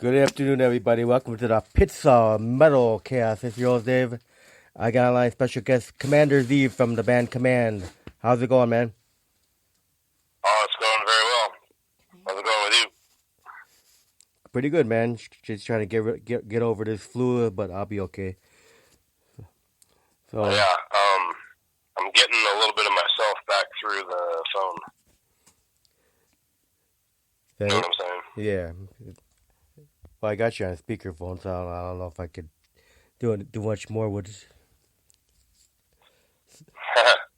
Good afternoon, everybody. Welcome to the Pizza Metal Chaos. It's your host, Dave. I got online special guest Kommander Z from the band Kommand. How's it going, man? Oh, it's going very well. How's it going with you? Pretty good, man. Just trying to get over this flu, but I'll be okay. Oh, So, yeah. I'm getting a little bit of myself back through the phone. You know what I'm saying? yeah. Well, I got you on speakerphone, so I don't know if I could do much more with it.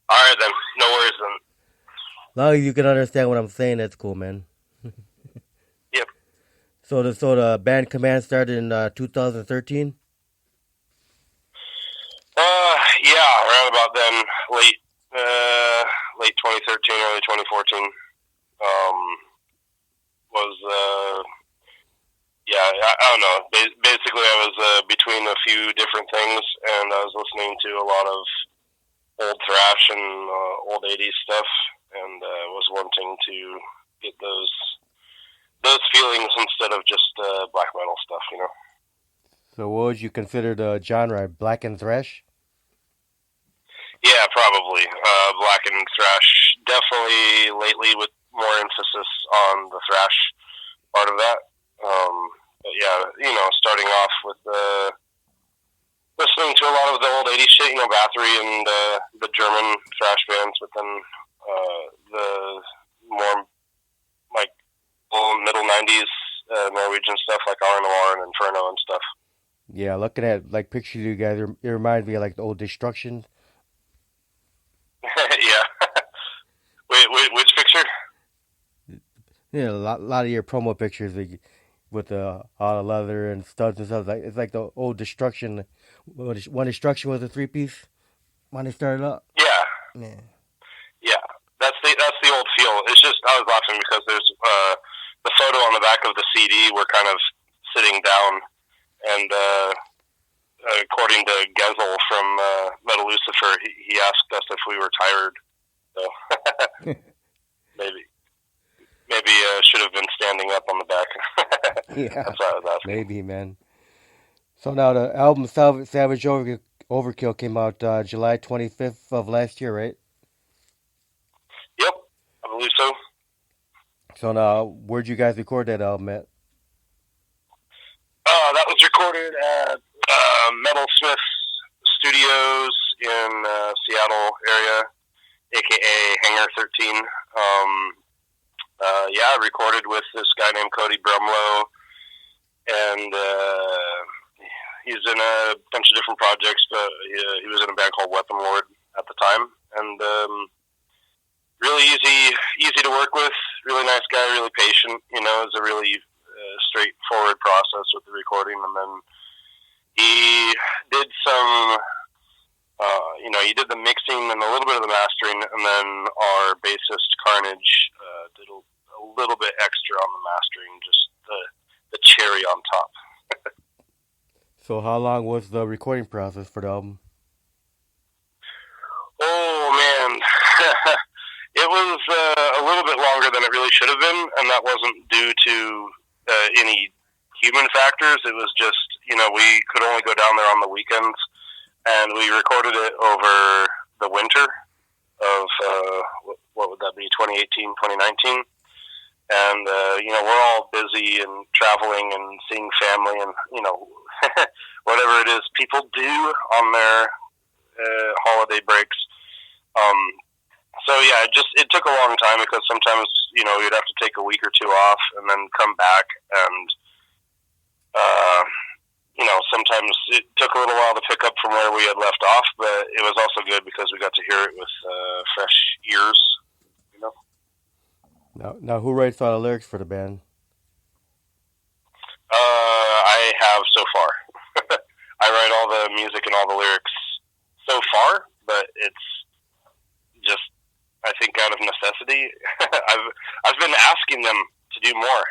All right, then. No worries, then. As long as you can understand what I'm saying, that's cool, man. Yep. So the band Kommand started in 2013? Yeah, around about then, late 2013, early 2014, I don't know. Basically, I was between a few different things, and I was listening to a lot of old thrash and old 80s stuff, and was wanting to get those feelings instead of just black metal stuff, you know. So what would you consider the genre? Black and thrash? Yeah, probably black and thrash. Definitely lately with more emphasis on the thrash part of that. But yeah, starting off with listening to a lot of the old 80s shit, Bathory and the German thrash bands, but then the more like old middle 90s Norwegian stuff like Ar Noir and Inferno and stuff. Yeah, looking at like pictures of you guys, it reminds me of like the old Destruction. Yeah. Wait, which picture? Yeah, a lot of your promo pictures with all the leather and studs and stuff. Like it's like the old Destruction. One Destruction was a 3-piece when they started up. Yeah. Yeah. Yeah. That's the old feel. It's just I was laughing because there's the photo on the back of the CD. We're kind of sitting down, and according to Gezel from Metal Lucifer, he asked us if we were tired. So maybe should have been standing up on the back. Yeah, that's what I was asking. maybe, man. So now the album Savage Overkill came out July 25th of last year, right? Yep, I believe so. So now, where'd you guys record that album at? That was recorded at Metalsmith Studios in Seattle area, aka Hangar 13. I recorded with this guy named Cody Brumlow, and he's in a bunch of different projects, but he was in a band called Weapon Lord at the time, and really easy to work with, really nice guy, really patient, it's a really straightforward process with the recording, and then he did some, he did the mixing and a little bit of the mastering, and then our bassist Carnage did a little bit extra on the mastering, just the cherry on top. So how long was the recording process for the album? Oh man, it was a little bit longer than it really should have been, and that wasn't due to any human factors. It was just, we could only go down there on the weekends, and we recorded it over the winter of, what would that be, 2018, 2019. And, we're all busy and traveling and seeing family and, whatever it is people do on their holiday breaks. So yeah, it took a long time because sometimes, you'd have to take a week or two off and then come back, and sometimes it took a little while to pick up from where we had left off, but it was also good because we got to hear it with fresh ears, Now who writes all the lyrics for the band? I have so far. I write all the music and all the lyrics so far, but it's just, I think, out of necessity. I've been asking them to do more.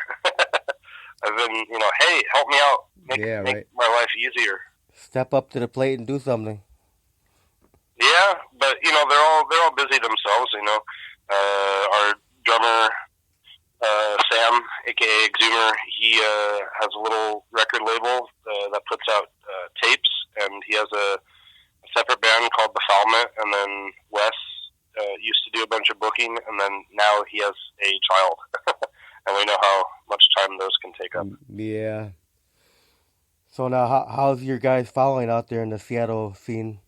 I've been, hey, help me out, make my life easier. Step up to the plate and do something. Yeah, but they're all busy themselves. Our drummer Sam aka Exumer, he has a little record label that puts out tapes, and he has a separate band called The Foulment, and then Wes used to do a bunch of booking, and then now he has a child. And we know how much time those can take up. Yeah. So now, how's your guys following out there in the Seattle scene?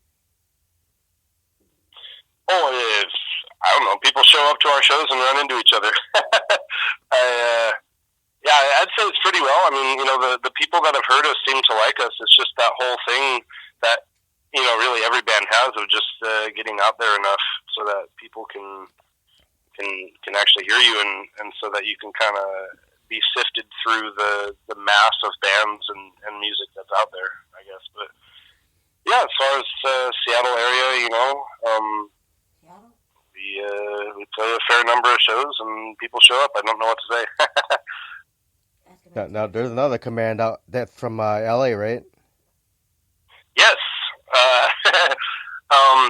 Oh, I don't know. People show up to our shows and run into each other. Yeah, I'd say it's pretty well. I mean, the people that have heard us seem to like us. It's just that whole thing that, really every band has of just getting out there enough so that people can actually hear you, and so that you can kind of be sifted through the mass of bands and music that's out there, I guess. But yeah, as far as Seattle area, we play a fair number of shows and people show up. I don't know what to say. Now, there's another Kommand out that's from LA, right? Yes.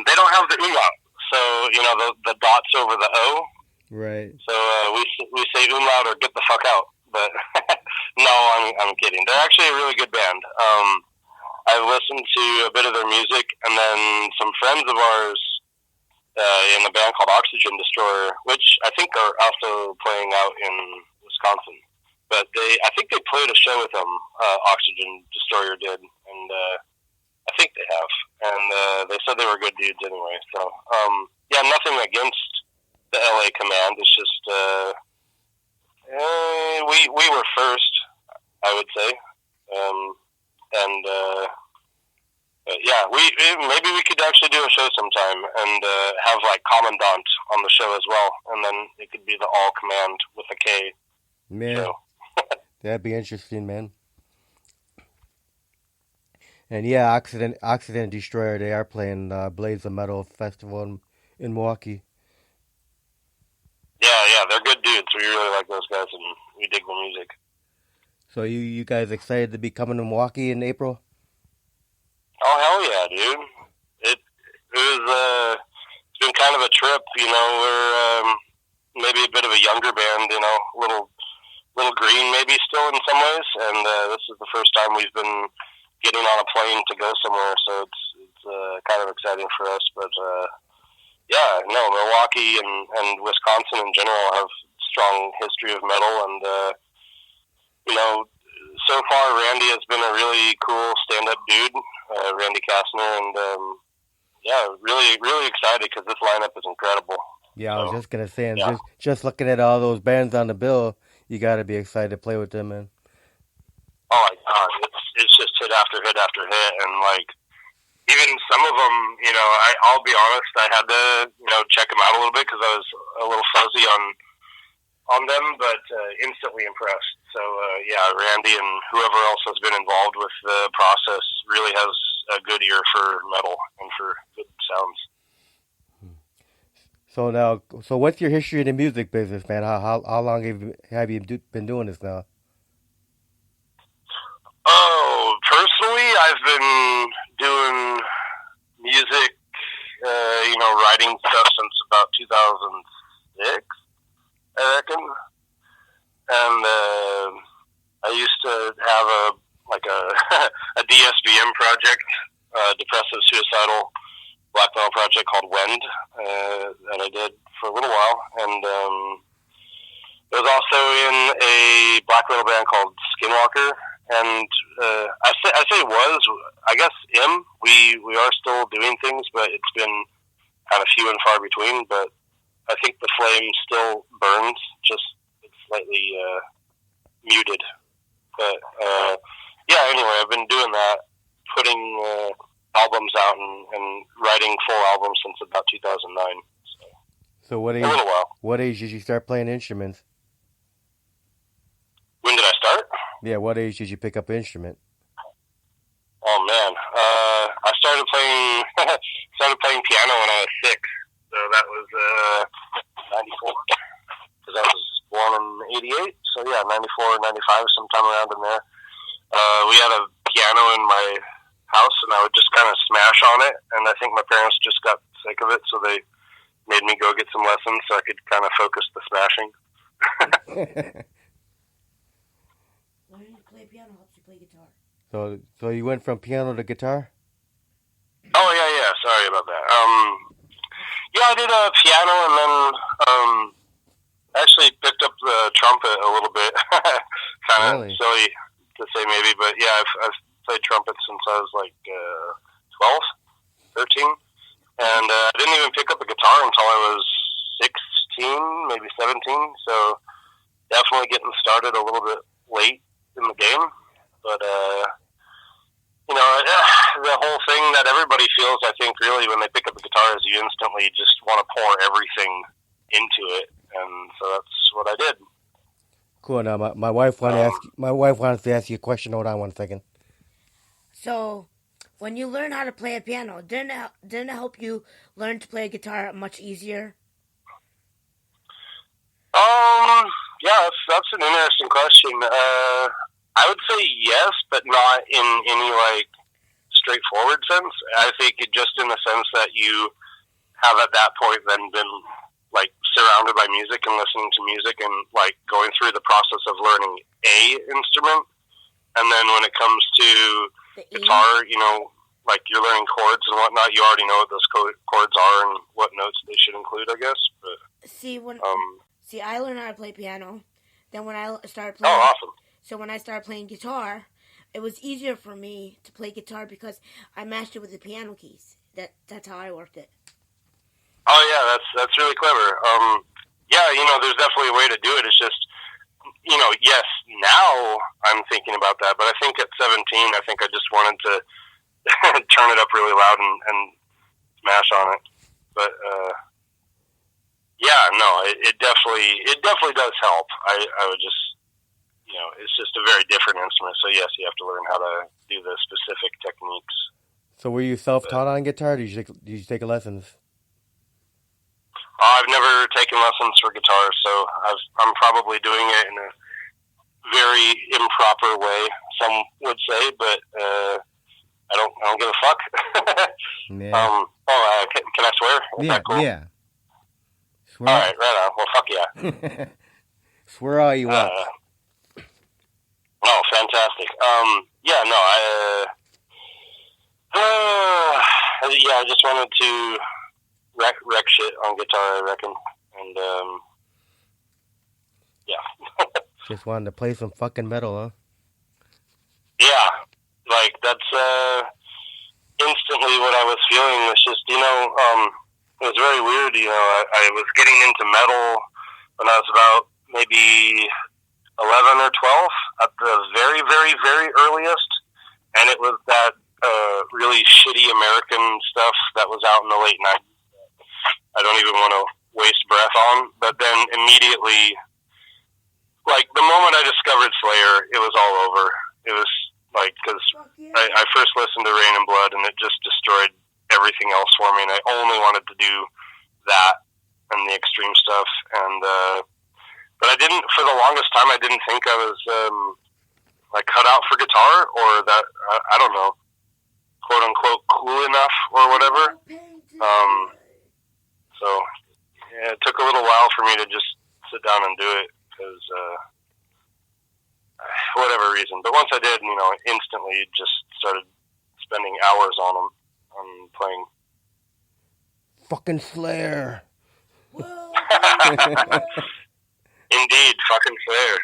They don't have the umlaut, so the dots over the O. Right. So we say umlaut or get the fuck out. But no, I'm kidding. They're actually a really good band. I've listened to a bit of their music, and then some friends of ours in a band called Oxygen Destroyer, which I think are also playing out in Wisconsin. But I think they played a show with them. Oxygen Destroyer did, and I think they have. And they said they were good dudes anyway. So yeah, nothing against the LA Kommand. It's just we were first, I would say, and yeah, maybe we could actually do a show sometime and have like Commandant on the show as well, and then it could be the All Kommand with a K. Man, show. That'd be interesting, man. And yeah, Accident Destroyer, they are playing Blaze of Metal Festival in Milwaukee. Yeah, they're good dudes. We really like those guys, and we dig their music. So you guys excited to be coming to Milwaukee in April? Oh hell yeah, dude! It was it's been kind of a trip. We're maybe a bit of a younger band. Little green maybe still in some ways, and this is the first time we've been getting on a plane to go somewhere. So it's kind of exciting for us, but. Yeah, no, Milwaukee and Wisconsin in general have strong history of metal, and so far Randy has been a really cool stand-up dude, Randy Kastner, and yeah, really, really excited because this lineup is incredible. Yeah, I was just gonna say, and just looking at all those bands on the bill, you got to be excited to play with them, man. Oh my god, it's just hit after hit after hit, and like. Even some of them, I'll be honest, I had to, check them out a little bit because I was a little fuzzy on them, but instantly impressed. So, yeah, Randy and whoever else has been involved with the process really has a good ear for metal and for good sounds. So what's your history in the music business, man? How long have you been doing this now? Oh, personally, I've been doing music, writing stuff since about 2006, I reckon. And I used to have a DSBM project, depressive suicidal black metal project called Wend, that I did for a little while. And I was also in a black metal band called Skinwalker. And I say was, I guess we are still doing things, but it's been kind of few and far between. But I think the flame still burns, just it's slightly muted. But yeah, anyway, I've been doing that, putting albums out and writing full albums since about 2009. So a little while. What age did you start playing instruments? When did I start? Yeah, what age did you pick up an instrument? Oh man, I started playing piano when I was 6. So that was 94, because I was born in 88. So yeah, 94, 95, sometime around in there. We had a piano in my house, and I would just kind of smash on it. And I think my parents just got sick of it, so they made me go get some lessons so I could kind of focus the smashing. learning to play piano helps you play guitar. So you went from piano to guitar? Oh yeah. Sorry about that. Yeah, I did piano, and then actually picked up the trumpet a little bit. Kind of Really? silly to say maybe, but yeah, I've played trumpet since I was like 12, 13, and I didn't even pick up a guitar until I was 16, maybe 17. So definitely getting started a little bit late in the game, but you know, the whole thing that everybody feels, I think, really, when they pick up a guitar is you instantly just want to pour everything into it, and so that's what I did. Cool. Now my wife wants to ask you a question. Hold on one second. So, when you learn how to play a piano, didn't it help you learn to play a guitar much easier? Yeah, that's an interesting question. I would say yes, but not in any like straightforward sense. I think it just in the sense that you have at that point then been like surrounded by music and listening to music and like going through the process of learning a instrument, and then when it comes to guitar, you know, like you're learning chords and whatnot, you already know what those chords are and what notes they should include, I guess. But See, I learned how to play piano. Then when I started playing, awesome. So when I started playing guitar, it was easier for me to play guitar because I matched it with the piano keys. That's how I worked it. Oh yeah, that's really clever. Yeah, you know, there's definitely a way to do it. It's just, you know, yes, now I'm thinking about that, but I think at 17, I think I just wanted to turn it up really loud and smash on it. But yeah, no, it definitely does help. I would just, you know, it's just a very different instrument. So yes, you have to learn how to do the specific techniques. So were you self-taught on guitar? Or did you take lessons? I've never taken lessons for guitar, so I'm probably doing it in a very improper way. Some would say, but I don't give a fuck. Yeah. Can I swear? Is that cool? Yeah. Swear. All right, right on. Well, fuck yeah. Swear all you want. Oh, fantastic. Yeah, no, I just wanted to wreck shit on guitar, I reckon, and yeah. Just wanted to play some fucking metal, huh? Yeah, like that's instantly what I was feeling. Was just, you know, it was very weird. You know, I was getting into metal when I was about maybe 11 or 12 at the very, very, very earliest, and it was that really shitty American stuff that was out in the late 90s. I don't even want to waste breath on, but then immediately, like the moment I discovered Slayer, it was all over. It was like, because I first listened to Rain and Blood, and it just destroyed everything else for me, and I only wanted to do that and the extreme stuff, and but I didn't, for the longest time, I didn't think I was like cut out for guitar, or that, I don't know, quote unquote cool enough or whatever. So yeah, it took a little while for me to just sit down and do it, because whatever reason. But once I did, you know, instantly just started spending hours on them, on playing. Fucking Slayer. Indeed, fucking Slayer.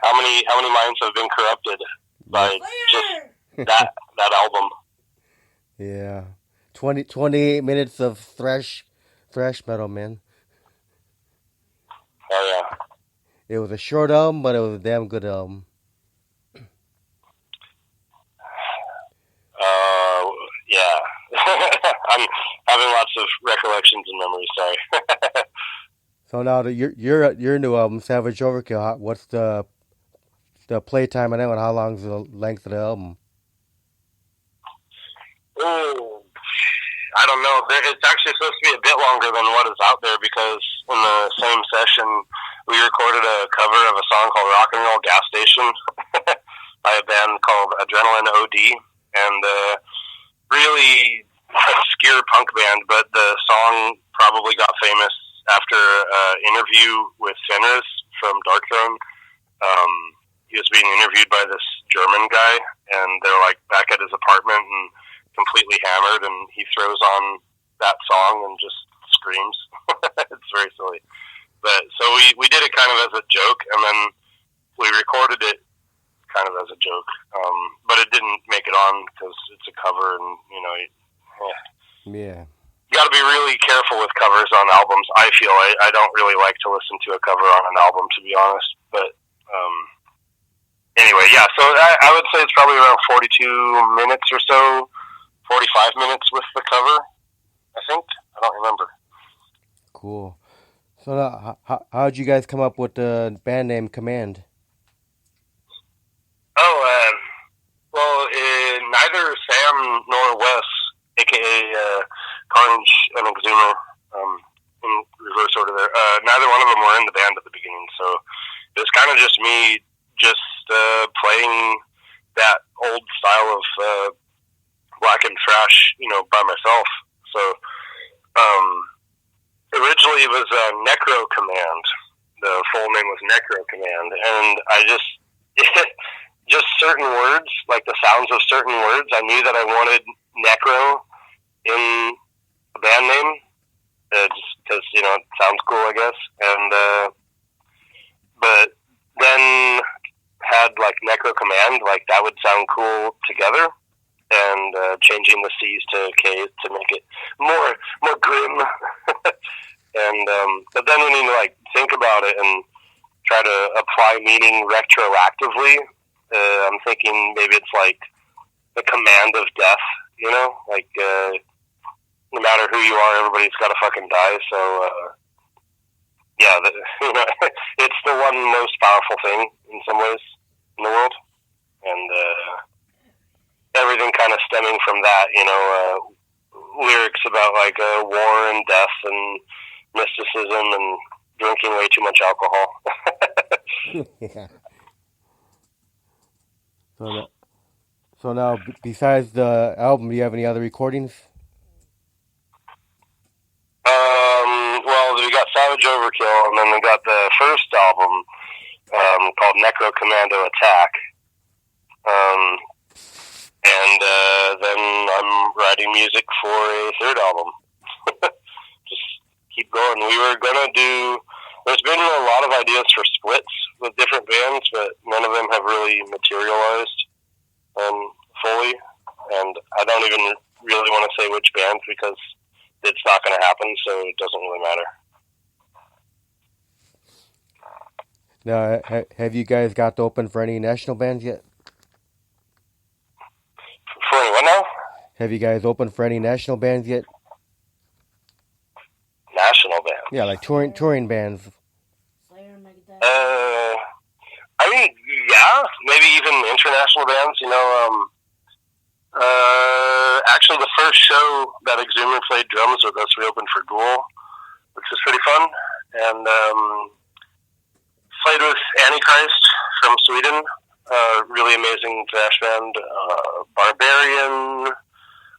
How many minds have been corrupted by just that album? Yeah. 28 minutes of thrash metal, man. Oh yeah. It was a short album, but it was a damn good album. Yeah. I'm having lots of recollections and memories. Sorry. So now your new album, Savage Overkill. What's the playtime on that one? How long's the length of the album? Oh, I don't know. It's actually supposed to be a bit longer than what is out there, because in the same session we recorded a cover of a song called Rock and Roll Gas Station by a band called Adrenaline OD, and really obscure punk band, but the song probably got famous after an interview with Fenris from Darkthrone. he was being interviewed by this German guy, and they're like back at his apartment and completely hammered, and he throws on that song and just screams. It's very silly. But so we did it kind of as a joke, and then we recorded it kind of as a joke. But it didn't make it on because it's a cover, and Yeah. You got to be really careful with covers on albums. I feel I don't really like to listen to a cover on an album, to be honest. But anyway, yeah. So I would say it's probably around 42 minutes or so, 45 minutes with the cover. I think. I don't remember. Cool. So now, how did you guys come up with the band name Kommand? Oh, well, neither Sam nor Wes, a.k.a. Carnage and Exhumer, in reverse order there, neither one of them were in the band at the beginning, so it was kind of just me playing that old style of black and thrash, by myself. So originally it was Necro Command. The full name was Necro Command, and I just certain words, like the sounds of certain words, I knew that I wanted Necro in a band name, just because, it sounds cool, I guess. And, but then had, like, Necro Command, like, that would sound cool together, and changing the C's to K's to make it more grim. And, but then when you, like, think about it and try to apply meaning retroactively, I'm thinking maybe it's like the command of death, like, no matter who you are, everybody's got to fucking die. So, yeah, it's the one most powerful thing in some ways in the world. And, everything kind of stemming from that, lyrics about like, war and death and mysticism and drinking way too much alcohol. Yeah. So now, besides the album, do you have any other recordings? Well, we got Savage Overkill, and then we got the first album called Necro Commando Attack. And then I'm writing music for a third album. Just keep going. We were gonna there's been a lot of ideas for splits with different bands, but none of them have really materialized fully. And I don't even really want to say which bands because it's not going to happen, so it doesn't really matter. Now, have you guys got to open for any national bands yet? For what now? Have you guys opened for any national bands yet? National bands? Yeah, like touring bands. I mean, yeah, maybe even international bands, actually the first show that Exhumer played drums with us, we opened for Ghoul, which was pretty fun, and played with Antichrist from Sweden, really amazing thrash band, Barbarian.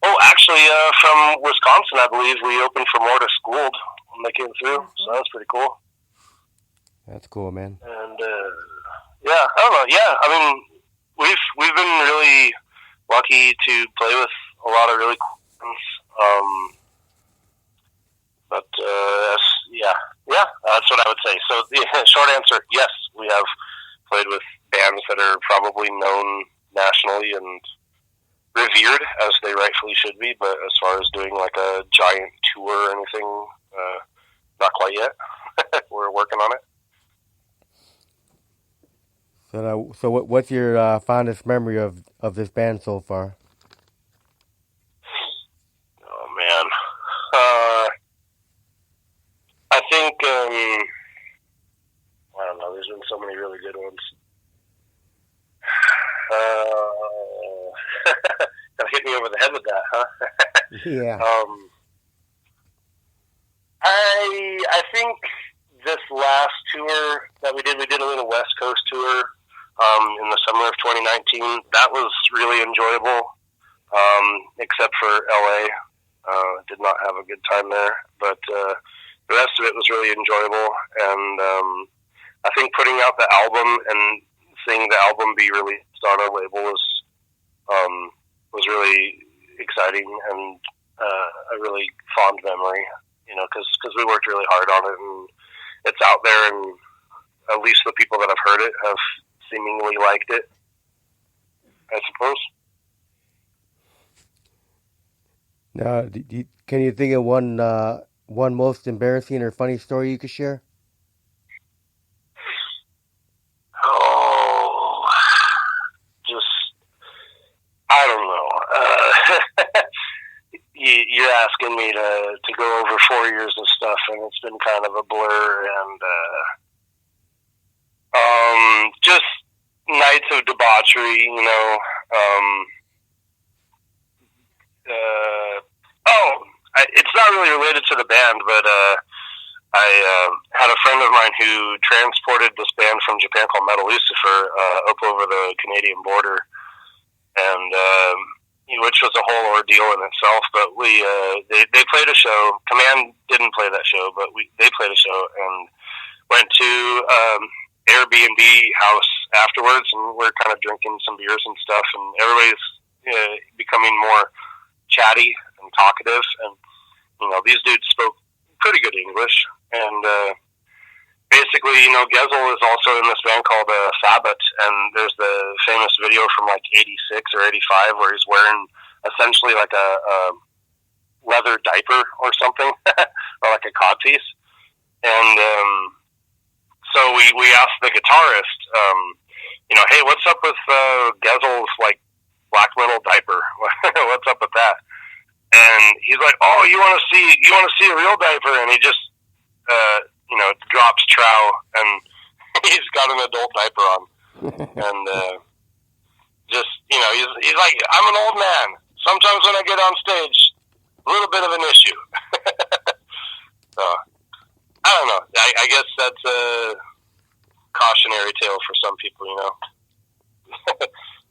Oh, actually, from Wisconsin, I believe, we opened for Mortis Gould when they came through, so that was pretty cool. That's cool, man. And, yeah, I don't know, yeah, I mean, we've been really lucky to play with a lot of really cool bands, but, yeah, that's what I would say. So, the short answer, yes, we have played with bands that are probably known nationally and revered, as they rightfully should be, but as far as doing like a giant tour or anything, not quite yet. We're working on it. So what's your fondest memory of this band so far? Oh man, I think I don't know. There's been so many really good ones. That hit me over the head with that, huh? Yeah. I think this last tour that we did a little West Coast tour in the summer of 2019. That was really enjoyable, except for LA. Did not have a good time there, but the rest of it was really enjoyable. And I think putting out the album and seeing the album be released on our label was really exciting and a really fond memory, because we worked really hard on it, and it's out there, and at least the people that have heard it have seemingly liked it, I suppose. Now, can you think of one most embarrassing or funny story you could share? Oh, just, I don't know. You're asking me to go over 4 years of stuff, and it's been kind of a blur, and just nights of debauchery, it's not really related to the band, but I had a friend of mine who transported this band from Japan called Metal Lucifer up over the Canadian border, and which was a whole ordeal in itself. But they played a show. Kommand didn't play that show, but they played a show and went to Airbnb house afterwards, and we're kind of drinking some beers and stuff, and everybody's becoming more chatty and talkative, and these dudes spoke pretty good English, and basically, Gezel is also in this band called Sabbath, and there's the famous video from like 86 or 85 where he's wearing essentially like a leather diaper or something, or like a codpiece, and so we asked the guitarist, hey, what's up with Gezel's like black metal diaper? What's up with that? And he's like, oh, you want to see a real diaper? And he just, drops trow, and he's got an adult diaper on. And just, he's like, I'm an old man. Sometimes when I get on stage, a little bit of an issue. So, I don't know. I guess that's a cautionary tale for some people,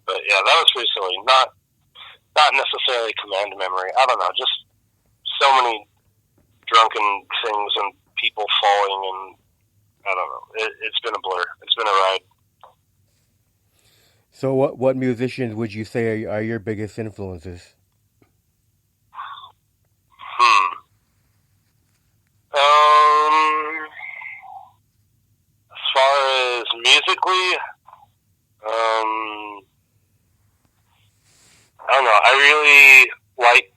But yeah, that was pretty silly. Not necessarily Kommand memory. I don't know. Just so many drunken things and people falling, and I don't know. It's been a blur. It's been a ride. So, what musicians would you say are your biggest influences? As far as musically, I don't know. I really like,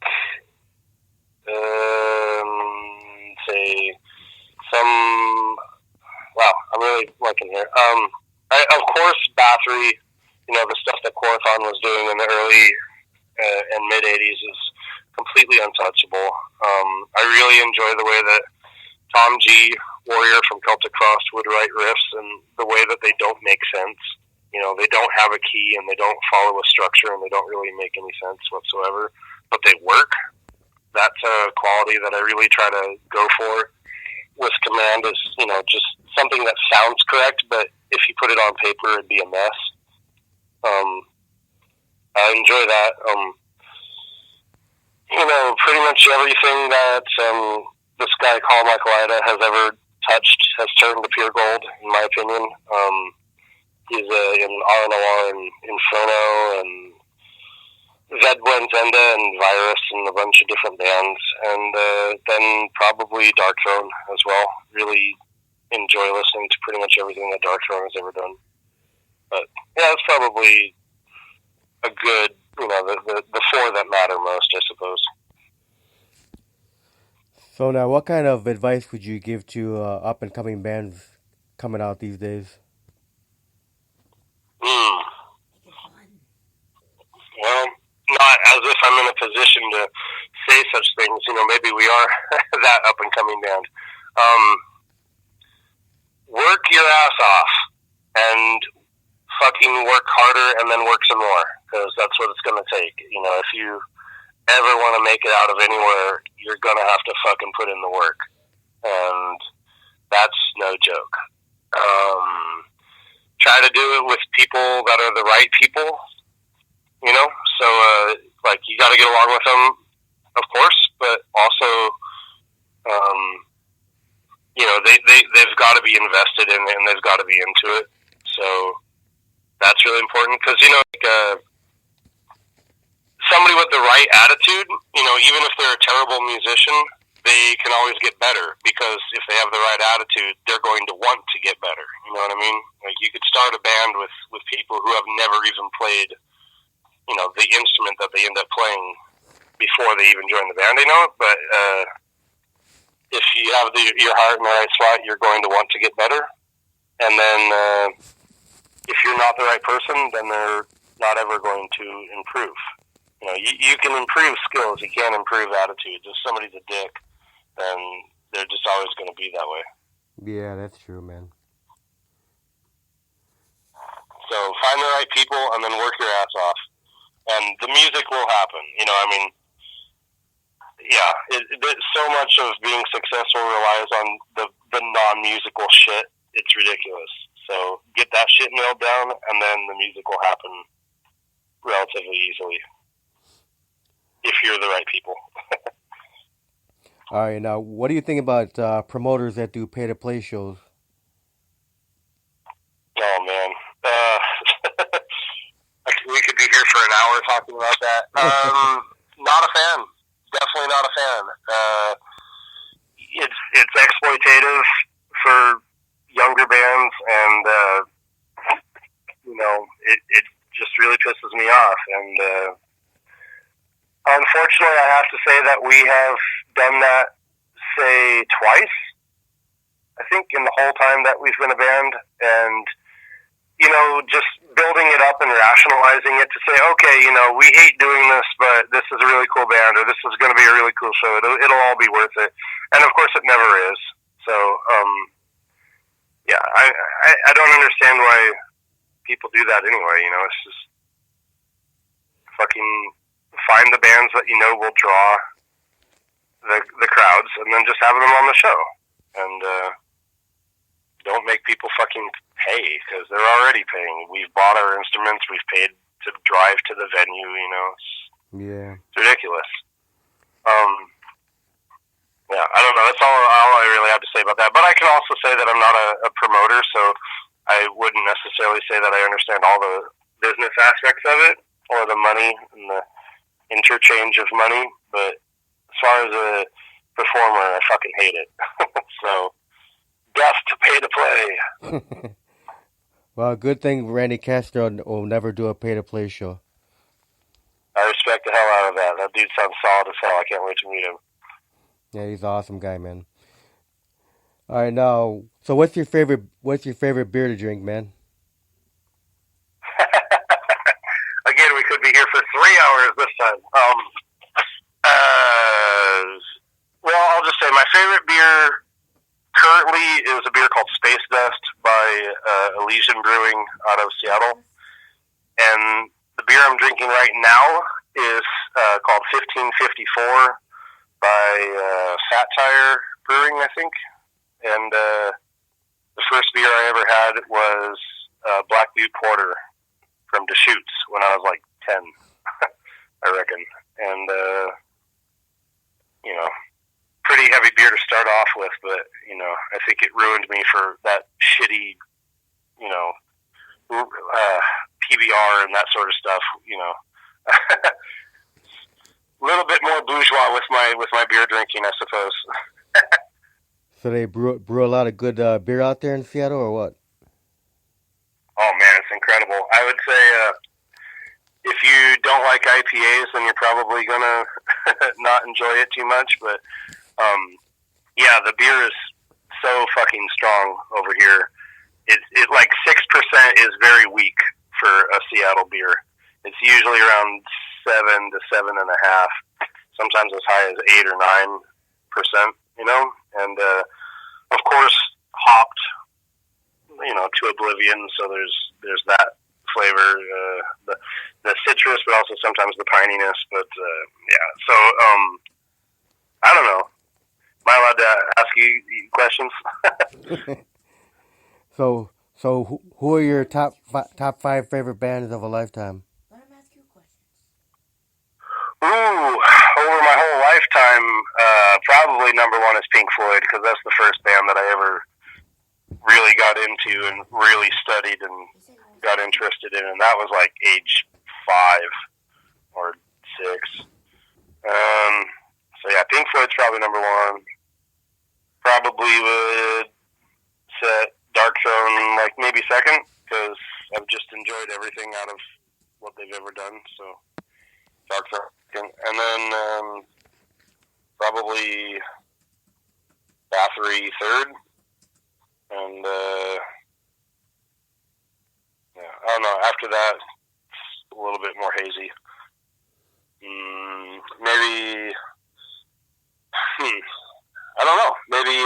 say, some. Wow, I'm really liking here. Of course, Bathory. The stuff that Corathon was doing in the early and mid '80s is completely untouchable. I really enjoy the way that Tom G. Warrior from Celtic Frost would write riffs, and the way that they don't make sense. They don't have a key, and they don't follow a structure, and they don't really make any sense whatsoever, but they work. That's a quality that I really try to go for with Kommand, is, just something that sounds correct, but if you put it on paper, it'd be a mess. I enjoy that. Pretty much everything that this guy, Carl Michaelida, has ever touched has turned to pure gold, in my opinion. He's in RNOR and Inferno and Zed Zenda and Virus and a bunch of different bands. And then probably Dark Throne as well. Really enjoy listening to pretty much everything that Dark Throne has ever done. But yeah, it's probably a good, the four that matter most, I suppose. So now, what kind of advice would you give to up-and-coming bands coming out these days? Well, not as if I'm in a position to say such things. Maybe we are that up-and-coming band. Work your ass off and fucking work harder and then work some more, because that's what it's going to take. If you ever want to make it out of anywhere, you're going to have to fucking put in the work. And that's no joke. Try to do it with people that are the right people, so, you got to get along with them, of course, but also, they've got to be invested in it, and they've got to be into it. So, That's really important because, somebody with the right attitude, even if they're a terrible musician, they can always get better because if they have the right attitude, they're going to want to get better. You know what I mean? Like you could start a band with people who have never even played, the instrument that they end up playing before they even join the band, but if you have your heart in the right spot, you're going to want to get better. And then if you're not the right person, then they're not ever going to improve. You can improve skills. You can't improve attitudes. If somebody's a dick, then they're just always going to be that way. Yeah, that's true, man. So find the right people and then work your ass off. And the music will happen. So much of being successful relies on the non-musical shit. It's ridiculous. So get that shit nailed down, and then the music will happen relatively easily. If you're the right people. All right, now, what do you think about promoters that do pay-to-play shows? Oh, man. We could be here for an hour talking about that. Not a fan. Definitely not a fan. It's exploitative for younger bands, and, it just really pisses me off. And, unfortunately, I have to say that we have done that, say, twice, I think, in the whole time that we've been a band. And, just building it up and rationalizing it to say, okay, we hate doing this, but this is a really cool band, or this is going to be a really cool show. It'll all be worth it. And, of course, it never is. So, I don't understand why people do that anyway. It's just fucking find the bands that will draw the crowds, and then just have them on the show. And don't make people fucking pay, because they're already paying. We've bought our instruments. We've paid to drive to the venue. It's ridiculous. I don't know. That's all I really have to say about that. But I can also say that I'm not a promoter, so I wouldn't necessarily say that I understand all the business aspects of it, or the money and the interchange of money. But as far as a performer, I fucking hate it. So, death to pay to play. Well, good thing Randy Castro will never do a pay-to-play show. I respect the hell out of that. That dude sounds solid as hell. I can't wait to meet him. Yeah, he's an awesome guy, man. All right, now, so what's your favorite beer to drink, man? Again, we could be here for 3 hours this time. Well, I'll just say my favorite beer currently is a beer called Space Dust by Elysian Brewing out of Seattle. And the beer I'm drinking right now is called 1554 by Fat Tire Brewing, I think. And the first beer I ever had was Black Butte Porter from Deschutes when I was like 10, I reckon. And, pretty heavy beer to start off with, but, I think it ruined me for that shitty, PBR and that sort of stuff, A little bit more bourgeois with my beer drinking, I suppose. So they brew a lot of good beer out there in Seattle, or what? Oh, man, it's incredible. I would say if you don't like IPAs, then you're probably going to not enjoy it too much. But, the beer is so fucking strong over here. It like 6% is very weak for a Seattle beer. It's usually around 7 to 7.5, sometimes as high as 8 or 9%, and of course hopped, to oblivion. So there's that flavor, the citrus, but also sometimes the pininess. But so I don't know. Am I allowed to ask you questions? So who are your top 5 favorite bands of a lifetime? Let him ask you questions. Ooh, over my whole lifetime, probably number one is Pink Floyd, because that's the first band that I ever really got into and really studied and got interested in, and that was like age 5 or 6. So yeah, Pink Floyd's probably number 1. Probably would set Dark Throne like maybe second, because I've just enjoyed everything out of what they've ever done. So Dark Throne, and then probably Bathory third, and yeah, I don't know. After that, it's a little bit more hazy. Maybe. I don't know. Maybe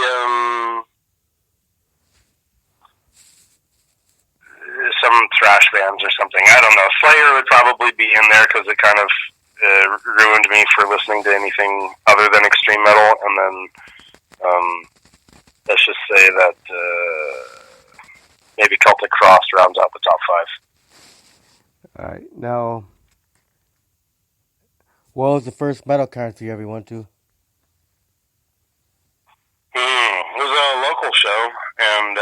some thrash bands or something. I don't know. Slayer would probably be in there because it kind of ruined me for listening to anything other than extreme metal. And then let's just say that maybe Celtic Frost rounds out the top 5. All right. Now, what was the first metal concert you ever went to? It was a local show, and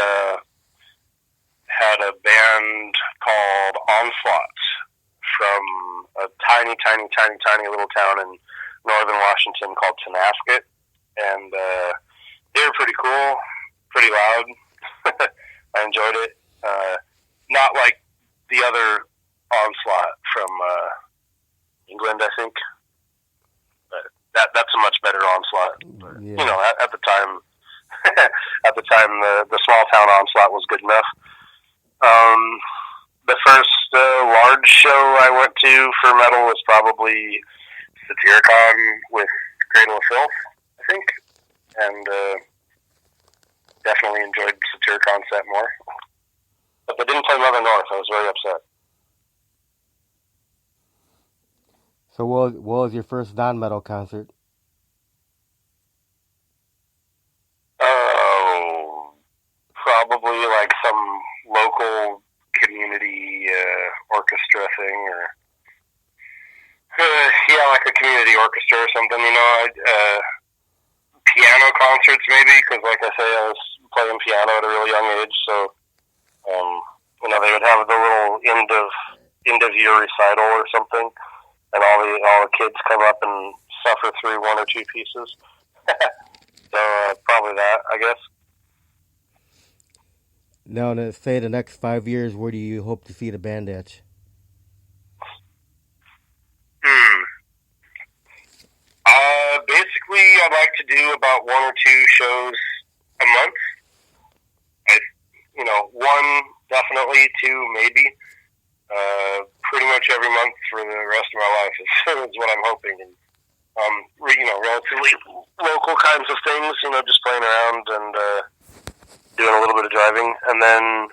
had a band called Onslaught from a tiny little town in northern Washington called Tonasket, and they were pretty cool, pretty loud. I enjoyed it. Not like the other Onslaught from England, I think. But that's a much better Onslaught. But, Yeah. you know, at the time, the small town Onslaught was good enough. The first large show I went to for metal was probably Satyricon with Cradle of Filth, I think, and definitely enjoyed Satyricon set more. But they didn't play Mother North. I was very upset. So what was your first non-metal concert? Oh, probably like some local community orchestra thing, or yeah, like a community orchestra or something. You know, piano concerts maybe, because like I say, I was playing piano at a really young age, so you know, they would have the little end of year recital or something, and all the kids come up and suffer through one or two pieces. So probably that, I guess. Now, to say the next 5 years, where do you hope to see the band at? Basically, I'd like to do about 1 or 2 shows a month. One definitely, 2 maybe. Pretty much every month for the rest of my life is what I'm hoping. And relatively local kinds of things. You know, just playing around and doing a little bit of driving, and then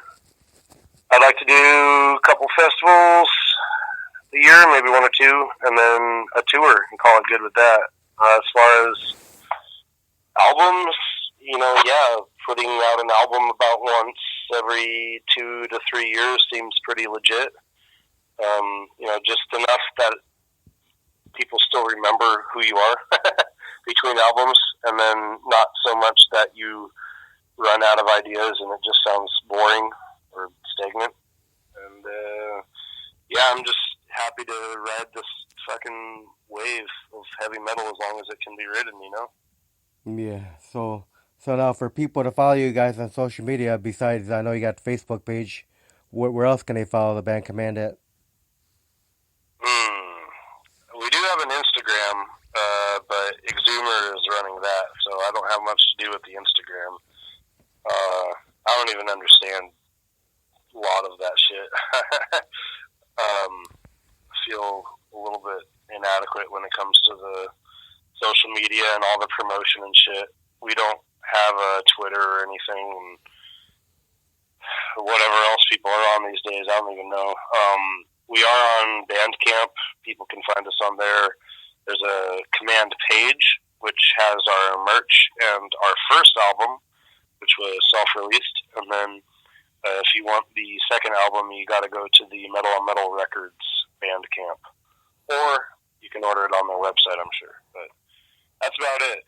I'd like to do a couple festivals a year, maybe 1 or 2, and then a tour and call it good with that. As far as albums, putting out an album about once every 2 to 3 years seems pretty legit. Just enough that people still remember who you are between albums, and then not so much that you run out of ideas and it just sounds boring or stagnant. And I'm just happy to ride this fucking wave of heavy metal as long as it can be ridden, you know? Yeah, so now for people to follow you guys on social media, besides I know you got the Facebook page, where else can they follow the band Kommand at? We do have an Instagram, but Exhumer is running that, so I don't have much to do with the Instagram. I don't even understand a lot of that shit. I feel a little bit inadequate when it comes to the social media and all the promotion and shit. We don't have a Twitter or anything, and whatever else people are on these days, I don't even know. We are on Bandcamp. People can find us on there. There's a Kommand page, which has our merch and our first album, which was self-released. And then if you want the second album, you got to go to the Metal on Metal Records Bandcamp. Or you can order it on their website, I'm sure. But that's about it.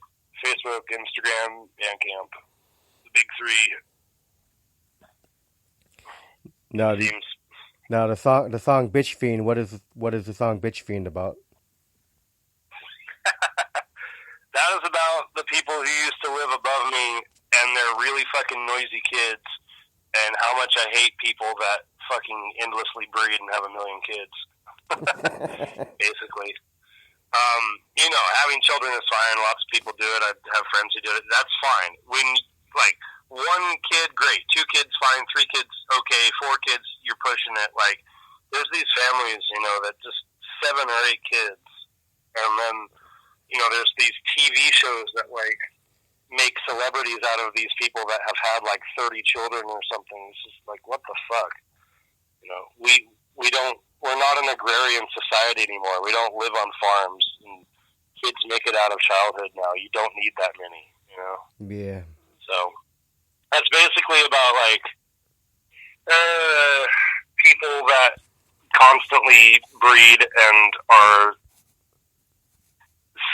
Facebook, Instagram, Bandcamp. The big 3. Now, Themes. Now the song "Bitch Fiend." What is the song "Bitch Fiend" about? That is about the people who used to live above me and their really fucking noisy kids, and how much I hate people that fucking endlessly breed and have a million kids. Basically. Having children is fine. Lots of people do it. I have friends who do it. That's fine. When, like, one kid, great. 2 kids, fine. 3 kids, okay. 4 kids, you're pushing it. Like, there's these families, that just 7 or 8 kids. And then, there's these TV shows that, like, make celebrities out of these people that have had, like, 30 children or something. It's just like, what the fuck? We're not an agrarian society anymore. We don't live on farms, and kids make it out of childhood now. You don't need that many, Yeah. So that's basically about, like, people that constantly breed and are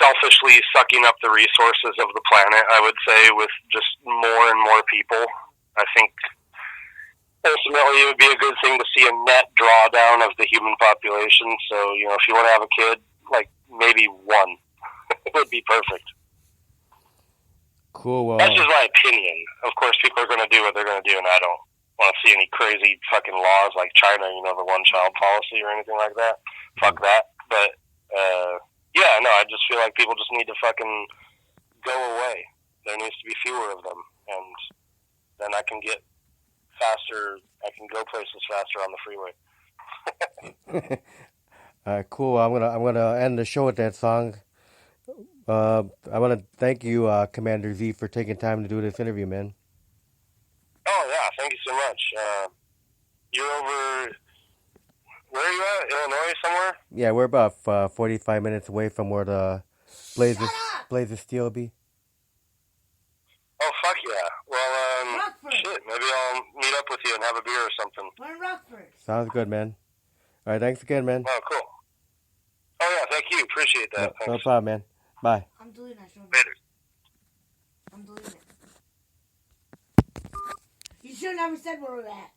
selfishly sucking up the resources of the planet, I would say, with just more and more people. I think ultimately it would be a good thing to see a net drawdown of the human population. So, if you want to have a kid, like, maybe 1 would be perfect. Cool. That's just my opinion. Of course, people are going to do what they're going to do, and I don't want to see any crazy fucking laws like China, the one-child policy or anything like that. Fuck that. But, I just feel like people just need to fucking go away. There needs to be fewer of them, and then I can get faster. I can go places faster on the freeway. All right, cool. I'm gonna end the show with that song. I want to thank you, Commander Z, for taking time to do this interview, man. Oh yeah, thank you so much. You're over. Where are you at? Illinois somewhere? Yeah, we're about 45 minutes away from where the Blaze of Steel be. Oh fuck yeah! Well, Rockford. shit. Maybe I'll meet up with you and have a beer or something. We're in Rockford. Sounds good, man. All right, thanks again, man. Oh cool. Oh yeah, thank you. Appreciate that. No problem, man. Bye. I'm deleting that show. Later. I'm deleting it. You should have never said where we're at.